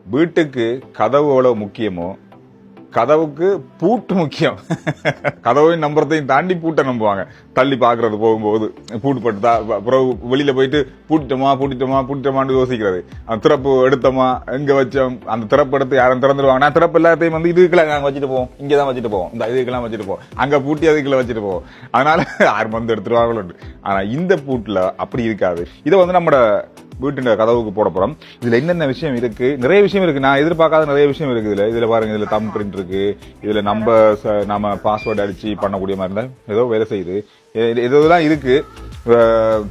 வீட்டுக்கு கதவு எவ்வளவு முக்கியமோ கதவுக்கு பூட்டு முக்கியம். கதவையும் நம்புறதையும் தாண்டி பூட்டை நம்புவாங்க. தள்ளி பாக்குறது போகும்போது பூட்டு பட்டுதா, அப்புறம் வெளியில போயிட்டு பூட்டிட்டோமான்னு யோசிக்கிறது. அந்த திறப்பு எடுத்தோமா, எங்க வச்சோம், அந்த திறப்பு எடுத்து யாரும் திறந்துருவாங்க. நான் திறப்பு எல்லாத்தையும் வந்து இதுக்கெல்லாம் நாங்க வச்சுட்டு போவோம், இங்கதான் வச்சுட்டு போவோம், இந்த இதுக்கெல்லாம் வச்சுட்டு போவோம், அங்க பூட்டி அதுக்குள்ள வச்சுட்டு போவோம். அதனால யாரும் வந்து எடுத்துருவாங்களோ. ஆனா இந்த பூட்டுல அப்படி இருக்காது. இதை வந்து நம்ம வீட்டு கதவுக்கு போட போறோம். இதுல என்னென்ன விஷயம் இருக்கு, நிறைய விஷயம் இருக்கு. நான் எதிர்பார்க்காத நிறைய விஷயம் இருக்கு. இதுல பாருங்க, இதுல தம் பிரிண்ட் இருக்கு. இதுல நம்ம பாஸ்வேர்டு அடிச்சு பண்ணக்கூடிய மாதிரி இருந்தா ஏதோ வேலை செய்யுது. இதெல்லாம் இருக்கு.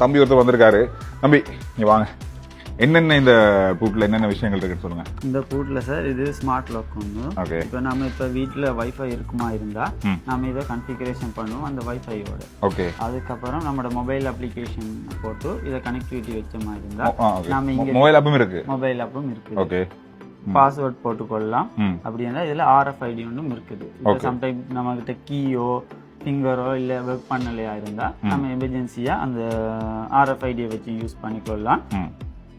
தம்பி ஒருத்தர் வந்திருக்காரு. தம்பி நீ வாங்க, என்னென்ன இந்த பூட்ல என்னென்ன விஷயங்கள் இருக்குன்னு சொல்லுங்க. இந்த பூட்ல சார் இது ஸ்மார்ட் லாக் ஒன்று. இப்போ நம்ம இப்போ வீட்டில் வைஃபை இருக்குமா இருந்தா நம்ம இதை கன்ஃபிகரேஷன் பண்ணுவோம் அந்த வைஃபையோட. ஓகே. அதுக்கப்புறம் நம்மளோட மொபைல் அப்ளிகேஷன் போட்டு இதை கனெக்டிவிட்டி வச்ச மாதிரி இருந்தா நம்ம இங்க மொபைல் ஆப்பும் இருக்கு. ஓகே. பாஸ்வேர்ட் போட்டுக்கொள்ளலாம். அப்படின்னா இதுல RFID ஒன்றும் இருக்குது. சம்டைம் நம்ம கிட்ட கீயோ ஃபிங்கரோ இல்லை ஒர்க் பண்ணலையா இருந்தா நம்ம எமர்ஜென்சியா அந்த RFID வச்சு யூஸ் பண்ணிக்கொள்ளலாம்.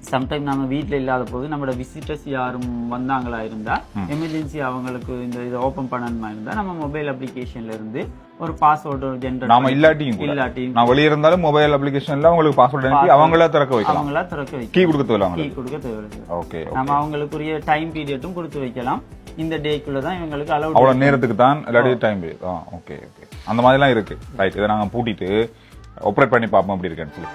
சம்டைம் நம்ம வீட்டில் இல்லாத போது நம்மளோட விசிட்டர்ஸ் யாரும் வந்தாங்களா இருந்தா எமர்ஜென்சி அவங்களுக்கு இந்த இதை ஓபன் பண்ணணுமா இருந்தா நம்ம மொபைல் அப்ளிகேஷன்ல இருந்து ஒரு பாஸ்வேர்டு ஜெனரேட் நாம இல்லாட்டியும் நான் வெளிய இருந்தாலும் மொபைல் அப்ளிகேஷன்ல உங்களுக்கு பாஸ்வேர்ட் அனுப்பி அவங்கள திறக்க வைக்கலாம். கீ கொடுக்க தேவையில்லை. ஓகே. நம்ம அவங்களுக்குரிய டைம் பீரியடும் கொடுத்து வைக்கலாம். இந்த டேக்குள்ள தான் இவங்களுக்கு அலௌட், அவ்வளவு நேரத்துக்கு தான் இல்லாட்டி டைம் பீரியட். Okay okay. அந்த மாதிரிலாம் இருக்கு. ரைட். இதை நாங்க பூட்டிட்டு ஆபரேட் பண்ணி பார்ப்போம் அப்படி இருக்கேன்னு சொல்லி.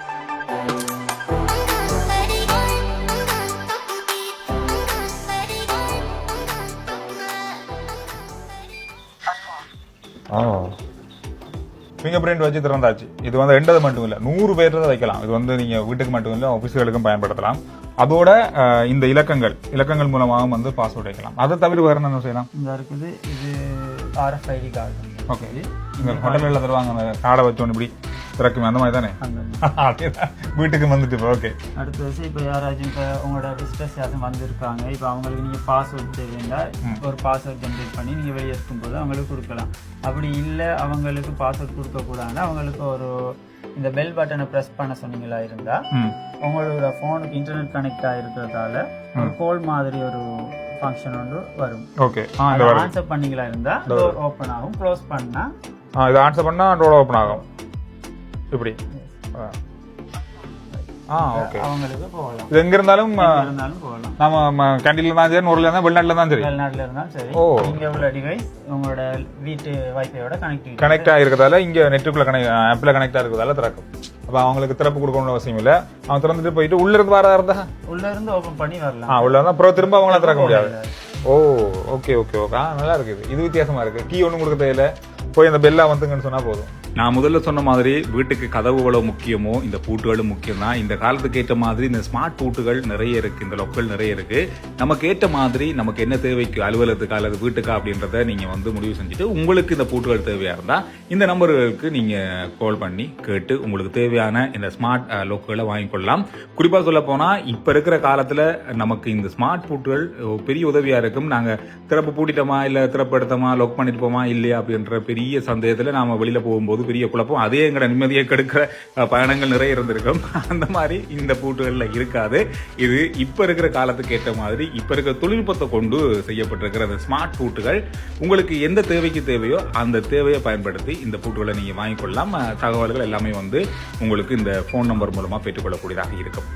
ஃபிங்கர் பிரிண்ட் வச்சு திறந்தாச்சு. இது வந்து ரெண்டது மட்டும் இல்லை, 100 பேர் வைக்கலாம். இது வந்து நீங்க வீட்டுக்கு மட்டும் இல்லை, ஆபீஸ்களுக்கும் பயன்படுத்தலாம். அதோட இந்த இலக்கங்கள் மூலமாக வந்து பாஸ்வேர்ட் வைக்கலாம். அதை தவிர வேற என்ன செய்யலாம்? இந்த இருக்குது இது RFID கார்டு. ஓகே. இந்த ஹோட்டல்ல தருவாங்க, அந்த கார்டை வச்சோன்னு இப்படி திறக்குமே, அந்த மாதிரி தானே வீட்டுக்கு வந்துட்டு. ஓகே. அடுத்த விஷயம், இப்போ யாராச்சும் இப்போ உங்களோட விசிட்டர்ஸ் யாரும் வந்திருக்காங்க, இப்போ அவங்களுக்கு நீங்க பாஸ்வேர்ட் தேவைன்னா ஒரு பாஸ்வேர்ட் ஜென்ரேட் பண்ணி நீங்க வெளியே இருக்கும்போது அவங்களுக்கு கொடுக்கலாம். அப்படி இல்லை அவங்களுக்கு பாஸ்வேர்ட் கொடுக்க கூடாதுன்னா அவங்களுக்கு ஒரு இந்த பெல் பட்டனை பிரஸ் பண்ண சொன்னீங்களா இருந்தா உங்களோட போனுக்கு இன்டர்நெட் கனெக்ட் ஆகிருக்கிறதால ஒரு கோல் மாதிரி ஒரு ஃபங்க்ஷன் ஒன்று வரும். ஓகே. ஆன்சர் பண்ணீங்களா இருந்தா டோர் ஓபன் ஆகும். க்ளோஸ் பண்ணா இது ஆன்சர் பண்ணா டோர் ஓபன் ஆகும். இப்படி. ஓகே. அவங்களுக்கு போகலாம். இது எங்க இருந்தாலும் போகலாம். நம்ம கேண்டீன்ல தான் சரி, ஊர்ல இருந்தா வெளிநாட்டுல தான் சரி, வெளிநாட்டுல இருந்தாலும் சரி. இங்க உள்ள டிவைஸ் உங்களோட வீட்டு வைஃபையோட கனெக்ட் ஆகிருக்கிறதால இங்க நெட்டுக்குள்ள ஆப்ல கனெக்ட் ஆகிருக்கிறதால திறக்கும். அப்ப அவங்களுக்கு திறப்பு கொடுக்கணும்னு அவசியம் இல்ல. அவங்க திறந்துட்டு போயிட்டு உள்ள இருந்து வரதா இருந்தா உள்ள இருந்து ஓபன் பண்ணி வரலாம். உள்ள இருந்தா அப்புறம் திரும்ப அவங்கள திறக்க முடியாது. Okay okay okay. நல்லா இருக்குது. இது வித்தியாசமா இருக்கு. கீ ஒன்றும் கொடுக்க தேவையில்ல, போய் அந்த பெல்லா வந்துங்கன்னு சொன்னா போதும். நான் முதல்ல சொன்ன மாதிரி வீட்டுக்கு கதவு எவ்வளவு முக்கியமோ இந்த பூட்டுகளும் முக்கியம் தான். இந்த காலத்துக்கு ஏற்ற மாதிரி இந்த ஸ்மார்ட் பூட்டுகள் நிறைய இருக்கு, இந்த லொக்கல் நிறைய இருக்கு. நமக்கு ஏற்ற மாதிரி நமக்கு என்ன தேவைக்கு, அலுவலகத்துக்கு அல்லது வீட்டுக்கா அப்படின்றத நீங்க வந்து முடிவு செஞ்சுட்டு உங்களுக்கு இந்த பூட்டுகள் தேவையா இருந்தா இந்த நம்பர்களுக்கு நீங்க கால் பண்ணி கேட்டு உங்களுக்கு தேவையான இந்த ஸ்மார்ட் லொக்குகளை வாங்கிக்கொள்ளலாம். குறிப்பா சொல்ல போனா இப்ப இருக்கிற காலத்துல நமக்கு இந்த ஸ்மார்ட் பூட்டுகள் பெரிய உதவியா இருக்கும். நாங்க திறப்பு பூட்டிட்டோமா இல்ல திறப்பு எடுத்தோமா லொக் பண்ணிட்டு போமா இல்லையா அப்படின்ற பெரிய சந்தேகத்துல நாம வெளியில போகும்போது பெரிய குழப்பம், அதே எங்கட நிம்மதியை கெடுக்கிற பயணங்கள் நிறைய இருந்திருக்கும். அந்த மாதிரி இந்த பூட்டுகள்ல இருக்காது. இது இப்ப இருக்கிற காலத்துக்கு ஏற்ற மாதிரி இப்ப இருக்கிற தொழில்நுட்பத்தை கொண்டு செய்யப்பட்டிருக்கிற அந்த ஸ்மார்ட் பூட்டுகள் உங்களுக்கு எந்த தேவைக்கு தேவையோ அந்த தேவையை பயன்படுத்தி இந்த பூட்டுகளை நீங்க வாங்கிக்கொள்ளலாம். தகவல்கள் எல்லாமே வந்து உங்களுக்கு இந்த போன் நம்பர் மூலமா பெற்றுக்கொள்ளக்கூடியதாக இருக்கும்.